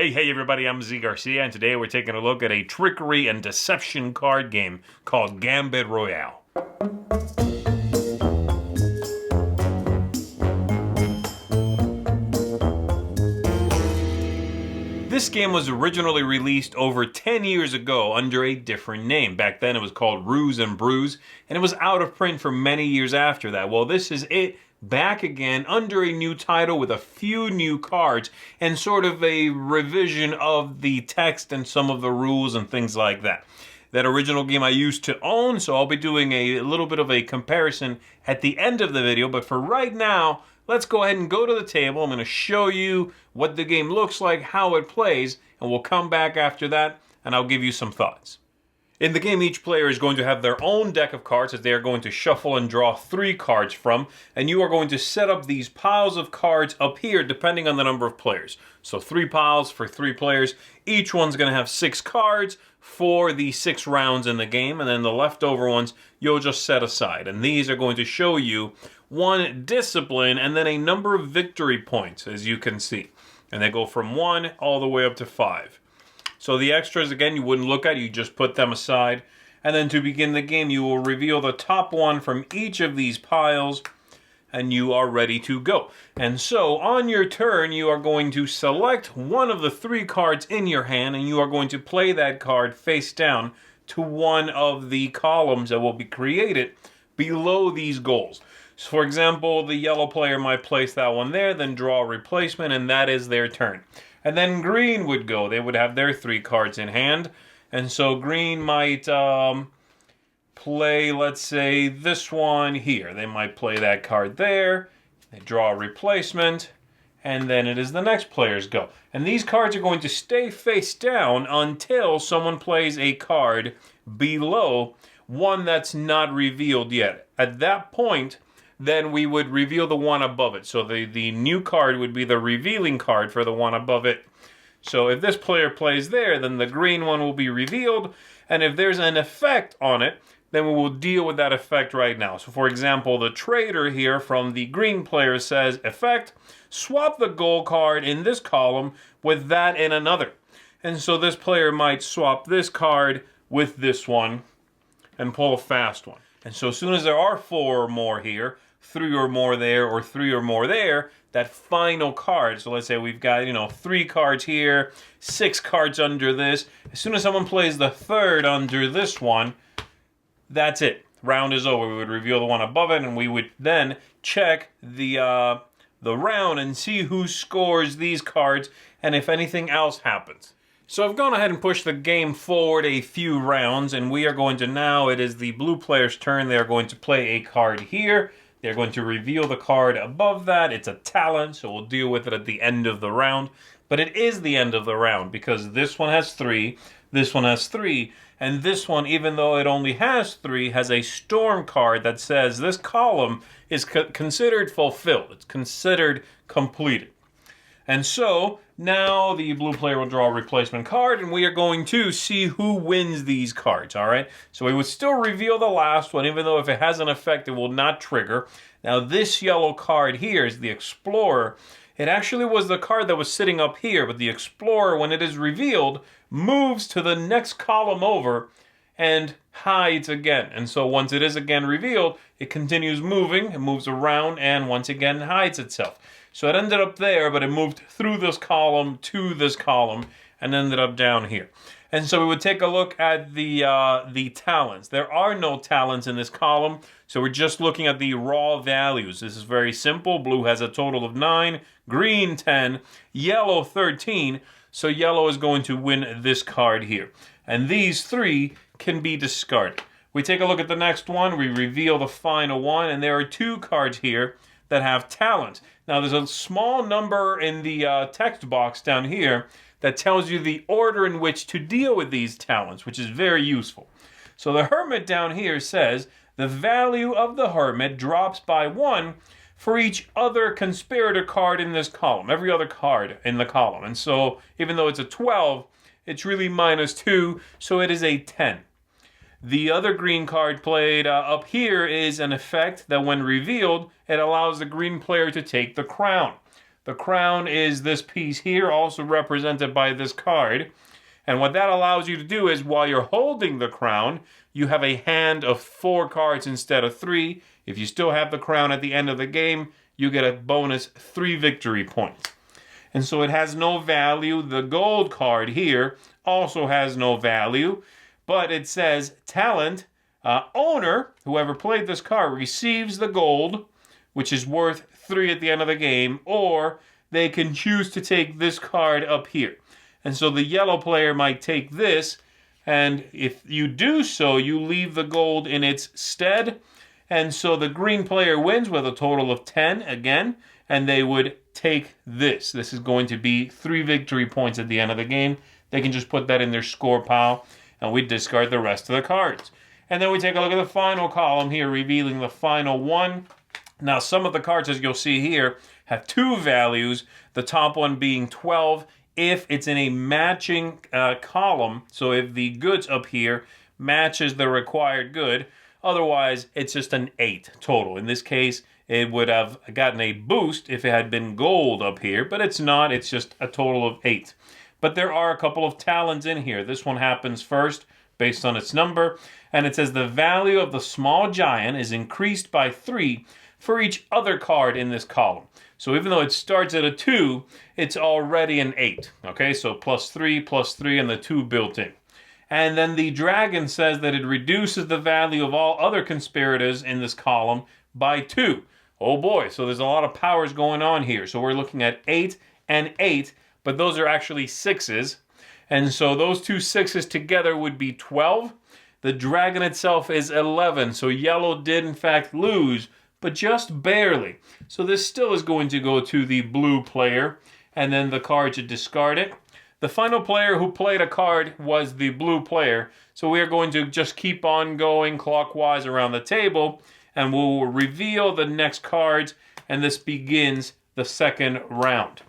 Hey everybody, I'm Garcia, and today we're taking a look at a trickery and deception card game called Gambit Royale. This game was originally released over 10 years ago under a different name. Back then it was called Ruse Bruise, and it was out of print for many years after that. Well, this is it back again under a new title with a few new cards and sort of a revision of the text and some of the rules and things like that. That original game I used to own, so I'll be doing a little bit of a comparison at the end of the video, but for right now, let's go ahead and go to the table. I'm going to show you what the game looks like, how it plays, and we'll come back after that and I'll give you some thoughts. In the game, each player is going to have their own deck of cards that they are going to shuffle and draw 3 cards from, and you are going to set up these piles of cards up here depending on the number of players. So 3 piles for 3 players. Each one's going to have 6 cards for the 6 rounds in the game, and then the leftover ones you'll just set aside. And these are going to show you 1 discipline and then a number of victory points, as you can see. And they go from 1 all the way up to 5. So the extras, again, you wouldn't look at, you just put them aside. And then to begin the game, you will reveal the top one from each of these piles, and you are ready to go. And so on your turn, you are going to select one of the 3 cards in your hand, and you are going to play that card face down to one of the columns that will be created below these goals. So for example, the yellow player might place that one there, then draw a replacement, and that is their turn. And then green would go. They would have their 3 cards in hand. And so green might play, let's say, this one here. They might play that card there. They draw a replacement. And then it is the next player's go. And these cards are going to stay face down until someone plays a card below one that's not revealed yet. At that point, then we would reveal the one above it. So the new card would be the revealing card for the one above it. So if this player plays there, then the green one will be revealed. And if there's an effect on it, then we will deal with that effect right now. So for example, the trader here from the green player says, effect, swap the gold card in this column with that in another. And so this player might swap this card with this one and pull a fast one. And so as soon as there are 4 or more here, 3 or more there, or 3 or more there, that final card, so let's say we've got, 3 cards here, 6 cards under this. As soon as someone plays the 3rd under this one, that's it. Round is over. We would reveal the one above it, and we would then check the round and see who scores these cards, and if anything else happens. So I've gone ahead and pushed the game forward a few rounds, and we are going to now, it is the blue player's turn. They are going to play a card here. They're going to reveal the card above that. It's a talent, so we'll deal with it at the end of the round. But it is the end of the round because this one has 3, this one has 3, and this one, even though it only has 3, has a storm card that says this column is considered fulfilled. It's considered completed. And so now the blue player will draw a replacement card, and we are going to see who wins these cards, all right? So we would still reveal the last one, even though if it has an effect, it will not trigger. Now this yellow card here is the Explorer. It actually was the card that was sitting up here, but the Explorer, when it is revealed, moves to the next column over and hides again. And so once it is again revealed, it continues moving, it moves around, and once again hides itself. So it ended up there, but it moved through this column to this column and ended up down here. And so we would take a look at the talents. There are no talents in this column, so we're just looking at the raw values. This is very simple. Blue has a total of 9, green 10, yellow 13. So yellow is going to win this card here. And these 3 can be discarded. We take a look at the next one. We reveal the final one, and there are 2 cards here that have talent. Now there's a small number in the text box down here that tells you the order in which to deal with these talents, which is very useful. So the Hermit down here says the value of the Hermit drops by 1 for each other conspirator card in this column, every other card in the column. And so even though it's a 12, it's really -2, so it is a 10. The other green card played up here is an effect that when revealed, it allows the green player to take the crown. The crown is this piece here, also represented by this card. And what that allows you to do is, while you're holding the crown, you have a hand of 4 cards instead of 3. If you still have the crown at the end of the game, you get a bonus 3 victory points. And so it has no value. The gold card here also has no value, but it says talent, owner, whoever played this card, receives the gold, which is worth 3 at the end of the game, or they can choose to take this card up here. And so the yellow player might take this, and if you do so, you leave the gold in its stead. And so the green player wins with a total of 10 again, and they would take this. This is going to be 3 victory points at the end of the game. They can just put that in their score pile, and we discard the rest of the cards. And then we take a look at the final column here, revealing the final one. Now, some of the cards, as you'll see here, have 2 values, the top one being 12 if it's in a matching column. So if the goods up here matches the required good, otherwise it's just an 8 total. In this case, it would have gotten a boost if it had been gold up here, but it's not. It's just a total of 8. But there are a couple of talents in here. This one happens first based on its number, and it says the value of the small giant is increased by 3 for each other card in this column. So even though it starts at a 2, it's already an 8. Okay, so +3, +3, and the 2 built in. And then the dragon says that it reduces the value of all other conspirators in this column by 2. Oh boy, so there's a lot of powers going on here. So we're looking at 8 and 8, but those are actually 6s. And so those 2 6s together would be 12. The dragon itself is 11, so yellow did in fact lose, but just barely. So this still is going to go to the blue player, and then the card to discard it. The final player who played a card was the blue player, so we are going to just keep on going clockwise around the table, and we'll reveal the next cards, and this begins the second round.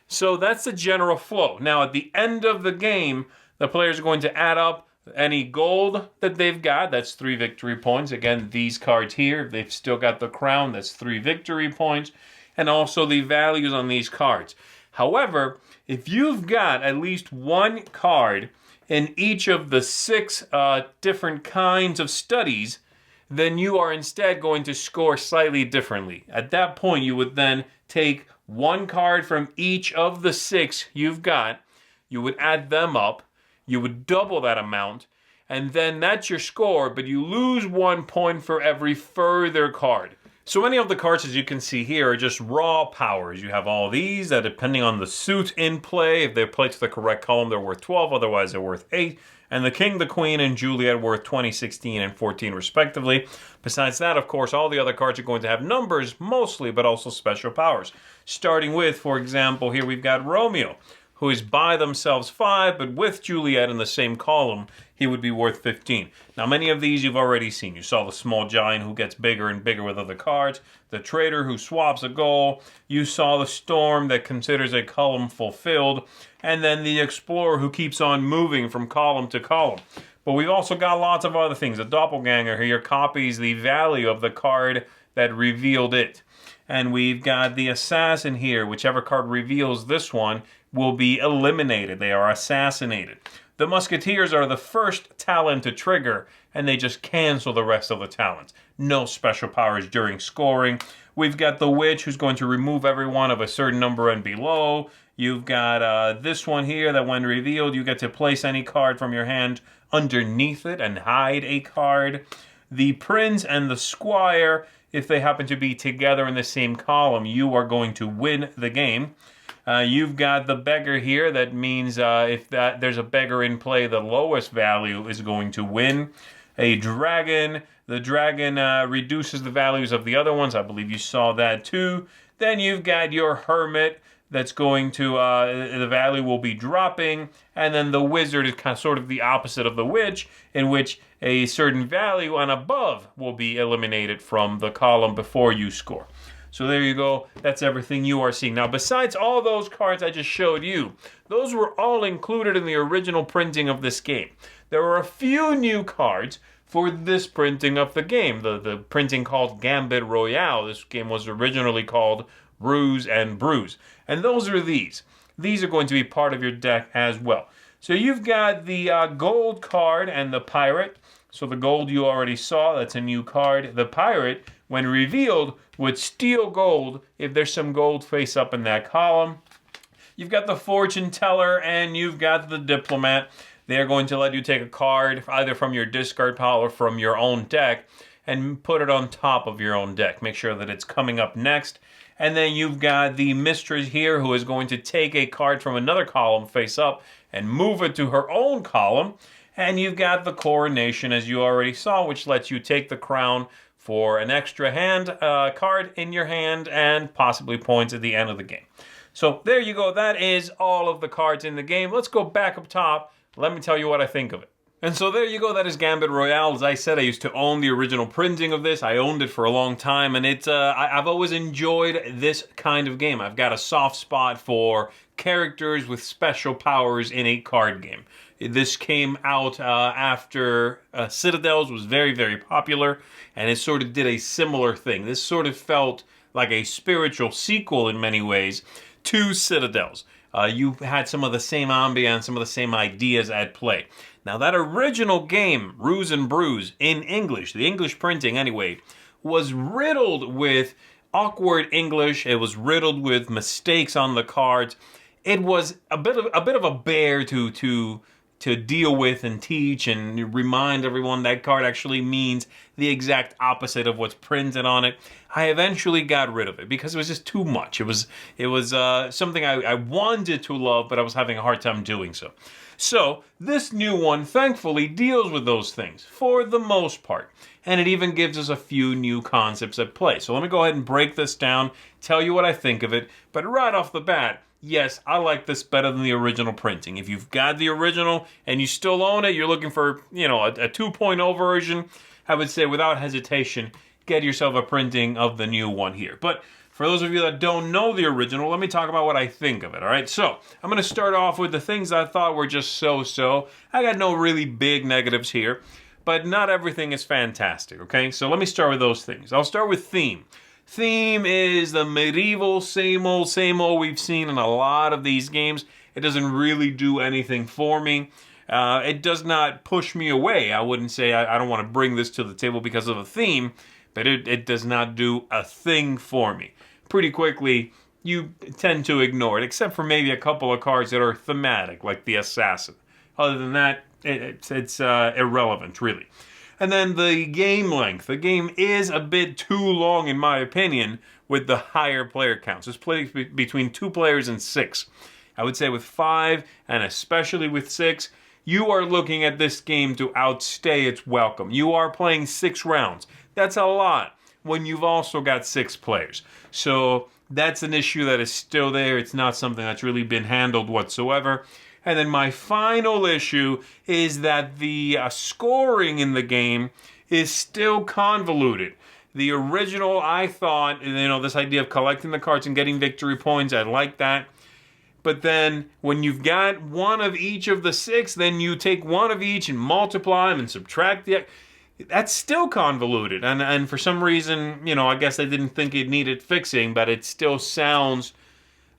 So that's the general flow. Now, at the end of the game, the players are going to add up any gold that they've got. That's 3 victory points. Again, these cards here, they've still got the crown. That's 3 victory points. And also the values on these cards. However, if you've got at least 1 card in each of the 6 different kinds of studies, then you are instead going to score slightly differently. At that point, you would then take 1 card from each of the 6 you've got. You would add them up. You would double that amount, and then that's your score, but you lose 1 point for every further card. So any of the cards, as you can see here, are just raw powers. You have all these that, depending on the suit in play, if they're played to the correct column, they're worth 12, otherwise they're worth 8. And the King, the Queen, and Juliet worth 20, 16, and 14 respectively. Besides that, of course, all the other cards are going to have numbers mostly, but also special powers. Starting with, for example, here we've got Romeo, who is by themselves 5, but with Juliet in the same column, he would be worth 15. Now, many of these you've already seen. You saw the small giant who gets bigger and bigger with other cards, the traitor who swaps a goal, you saw the storm that considers a column fulfilled, and then the explorer who keeps on moving from column to column. But we've also got lots of other things. The doppelganger here copies the value of the card that revealed it. And we've got the assassin here. Whichever card reveals this one will be eliminated. They are assassinated. The musketeers are the first talent to trigger, and they just cancel the rest of the talents. No special powers during scoring. We've got the witch, who's going to remove everyone of a certain number and below. You've got this one here that when revealed, you get to place any card from your hand underneath it and hide a card. The prince and the squire, if they happen to be together in the same column, you are going to win the game. You've got the beggar here. That means if there's a beggar in play, the lowest value is going to win. A dragon. The dragon reduces the values of the other ones. I believe you saw that too. Then you've got your hermit. That's going to, the value will be dropping. And then the wizard is kind of sort of the opposite of the witch, in which a certain value and above will be eliminated from the column before you score. So there you go. That's everything you are seeing. Now, besides all those cards I just showed you, those were all included in the original printing of this game. There are a few new cards for this printing of the game. The printing called Gambit Royale. This game was originally called Ruse, and Bruise. And those are these. These are going to be part of your deck as well. So you've got the gold card and the pirate. So the gold you already saw, that's a new card. The pirate, when revealed, would steal gold if there's some gold face up in that column. You've got the fortune teller and you've got the diplomat. They're going to let you take a card either from your discard pile or from your own deck and put it on top of your own deck. Make sure that it's coming up next. And then you've got the mistress here who is going to take a card from another column face up and move it to her own column. And you've got the coronation, as you already saw, which lets you take the crown for an extra hand card in your hand and possibly points at the end of the game. So there you go. That is all of the cards in the game. Let's go back up top. Let me tell you what I think of it. And so there you go. That is Gambit Royale. As I said, I used to own the original printing of this. I owned it for a long time, and I've always enjoyed this kind of game. I've got a soft spot for characters with special powers in a card game. This came out after Citadels was very, very popular, and it sort of did a similar thing. This sort of felt like a spiritual sequel in many ways to Citadels. You had some of the same ambience, some of the same ideas at play. Now, that original game, Ruse and Bruise, in English, the English printing anyway, was riddled with awkward English. It was riddled with mistakes on the cards. It was a bit of a bear to deal with and teach and remind everyone that card actually means the exact opposite of what's printed on it. I eventually got rid of it because it was just too much. It was something I wanted to love, but I was having a hard time doing so. So this new one, thankfully, deals with those things for the most part. And it even gives us a few new concepts at play. So let me go ahead and break this down, tell you what I think of it. But right off the bat, yes, I like this better than the original printing. If you've got the original and you still own it, you're looking for, a 2.0 version, I would say without hesitation, get yourself a printing of the new one here. But for those of you that don't know the original, let me talk about what I think of it, all right? So I'm going to start off with the things I thought were just so-so. I got no really big negatives here, but not everything is fantastic, okay? So let me start with those things. I'll start with theme. Theme is the medieval same old we've seen in a lot of these games. It doesn't really do anything for me. It does not push me away. I wouldn't say I don't want to bring this to the table because of a theme, but it does not do a thing for me. Pretty quickly, you tend to ignore it, except for maybe a couple of cards that are thematic, like the Assassin. Other than that, it's irrelevant, really. And then the game length. The game is a bit too long, in my opinion, with the higher player counts. It's played between 2 players and 6. I would say with 5, and especially with 6, you are looking at this game to outstay its welcome. You are playing 6 rounds. That's a lot when you've also got 6 players. So that's an issue that is still there. It's not something that's really been handled whatsoever. And then my final issue is that the scoring in the game is still convoluted. The original, I thought, this idea of collecting the cards and getting victory points, I like that. But then when you've got one of each of the 6, then you take one of each and multiply them and subtract the... That's still convoluted. And for some reason, I guess I didn't think it needed fixing, but it still sounds...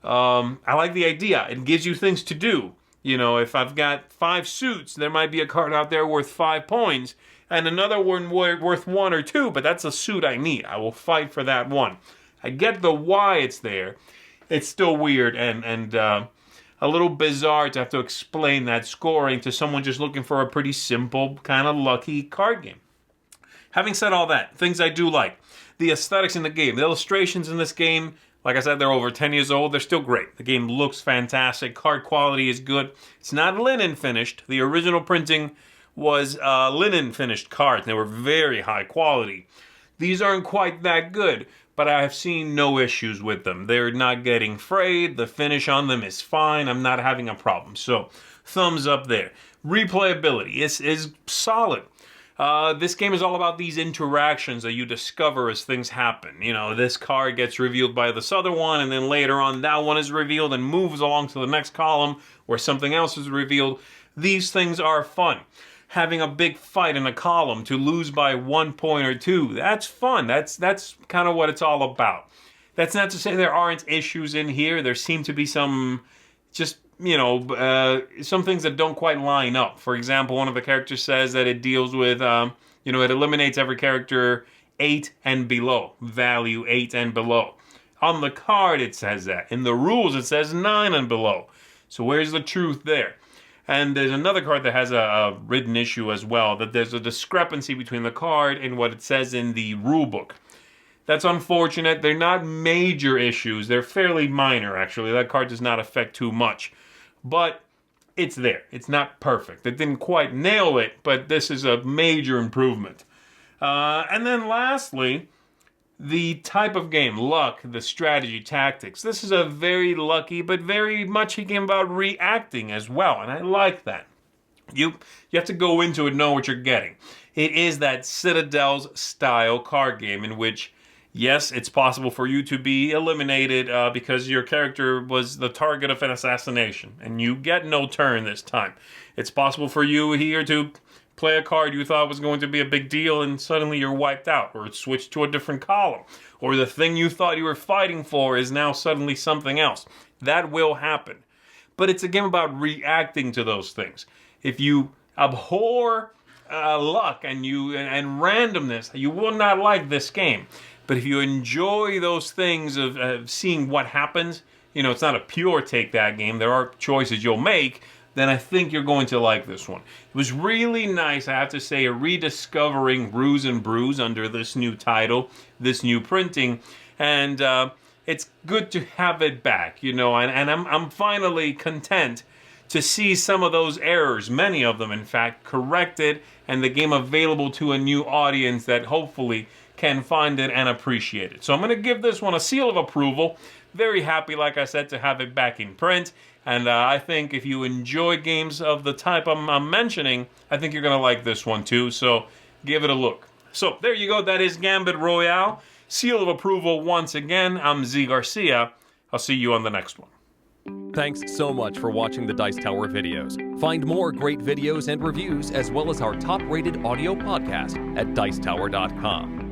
I like the idea. It gives you things to do. If I've got 5 suits, there might be a card out there worth 5 points, and another one worth 1 or 2, but that's a suit I need. I will fight for that one. I get the why it's there. It's still weird and a little bizarre to have to explain that scoring to someone just looking for a pretty simple, kind of lucky card game. Having said all that, things I do like. The aesthetics in the game. The illustrations in this game, like I said, they're over 10 years old. They're still great. The game looks fantastic. Card quality is good. It's not linen finished. The original printing was linen finished cards. They were very high quality. These aren't quite that good, but I have seen no issues with them. They're not getting frayed. The finish on them is fine. I'm not having a problem. So, thumbs up there. Replayability is solid. This game is all about these interactions that you discover as things happen. This card gets revealed by this other one, and then later on that one is revealed and moves along to the next column where something else is revealed. These things are fun. Having a big fight in a column to lose by 1 point or 2, that's fun. That's kind of what it's all about. That's not to say there aren't issues in here. There seem to be some just, some things that don't quite line up. For example, one of the characters says that it deals with, it eliminates every character 8 and below, value 8 and below. On the card it says that. In the rules it says 9 and below. So where's the truth there? And there's another card that has a written issue as well, that there's a discrepancy between the card and what it says in the rule book. That's unfortunate. They're not major issues. They're fairly minor, actually. That card does not affect too much. But it's there. It's not perfect. It didn't quite nail it, but this is a major improvement. And then lastly, the type of game, luck, the strategy, tactics. This is a very lucky, but very much a game about reacting as well, and I like that. You have to go into it, know what you're getting. It is that Citadel's style card game in which, yes, it's possible for you to be eliminated because your character was the target of an assassination, and you get no turn this time. It's possible for you here to play a card you thought was going to be a big deal and suddenly you're wiped out, or it's switched to a different column, or the thing you thought you were fighting for is now suddenly something else. That will happen. But it's a game about reacting to those things. If you abhor luck and randomness, you will not like this game. But if you enjoy those things of seeing what happens, it's not a pure take that game. There are choices you'll make. Then I think you're going to like this one. It was really nice, I have to say, rediscovering Ruse Bruise under this new title, this new printing, and it's good to have it back, and I'm finally content to see some of those errors, many of them in fact, corrected, and the game available to a new audience that hopefully can find it and appreciate it. So I'm going to give this one a seal of approval. Very happy, like I said, to have it back in print. And I think if you enjoy games of the type I'm mentioning, I think you're going to like this one too. So give it a look. So there you go. That is Gambit Royale. Seal of approval once again. I'm Z Garcia. I'll see you on the next one. Thanks so much for watching the Dice Tower videos. Find more great videos and reviews as well as our top-rated audio podcast at Dicetower.com.